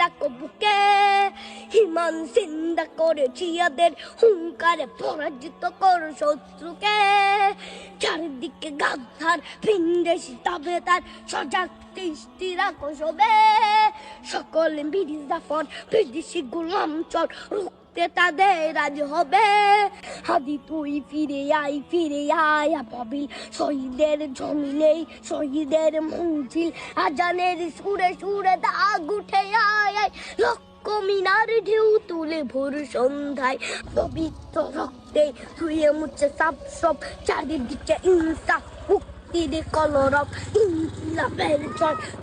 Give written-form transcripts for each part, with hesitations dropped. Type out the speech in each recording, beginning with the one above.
রাখো বুকে, হিমান চিন্তা করে জিয়াদের হুঙ্কারে পরাজিত করো শত্রুকে। চারিদিকে গাদ্দার ভিনদেশি তবে তার সজাগ দৃষ্টি রাখো সবে, সকলে মির্জাফর বিদেশি গোলাম চর রুখতে তাদের আজ হবে। হাদি তুই ফিরে আয় আবাবিল শহীদের জমিনেই শহীদের মঞ্জিল, আজানের সুরে সুরে দাগ উঠে আয় লক্ষ মিনার ঢেউ তুলে ভোর সন্ধ্যায়, পবিত্র রক্তে ধুয়ে মুছে সাপ সব চারিদিকে ইনসাফ মুক্তির কলরব, ইনকিলাবের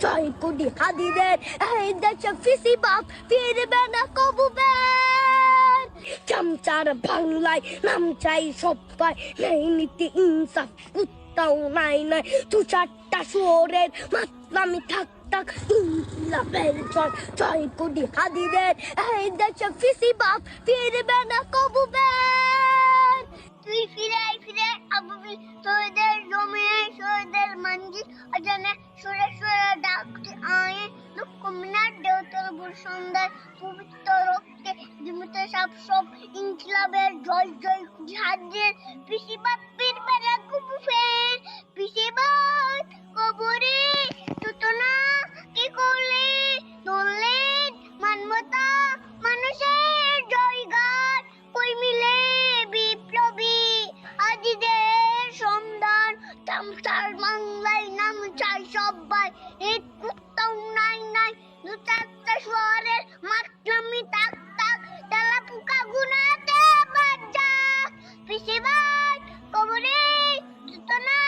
জয় কোটি হাদিদের এই দেশে ফিসিবাদ ফিরবে না কবু বের। চামচার বাংলায় নাম চাই সবাই, নেই নীতি ইনসাফ কুত্তাও নাই দু চারটা শুয়োরের মাতলামি থাক থাক, ইনকিলাবের জয় কোটি হাদিদের এই দেশে ফিসিবাদ ফিরবে না কবু বের। তুই ফিরে আবাবিল শহীদের জমিনে শহীদের মঞ্জিল, আজানে সুরে সুরে ডাকতে আয় লক্ষ মিনার ঢেউ তুলে ভোর সন্ধ্যায়, পবিত্র রক্তে দিমুতে সাপ সব ইনকিলাবের জয় হাদিদের ফিসিবাদ ফিরবে না কবু ফের। ফিসিবাদ কবরে তুতনা কি করলে ধরলেন মানবতা মানুষের জয়গান, কই মিলে বিপ্লবী আজিদের সন্ধান। চামচার বাংলায় নাম চাই সবাই, এই কুত্তাও নাই দু চারটা শহরের মাতলামি তাক তাক, তেলা পোকা গুনাতে বাজা। ফিসিবাদ কবরে তুতনা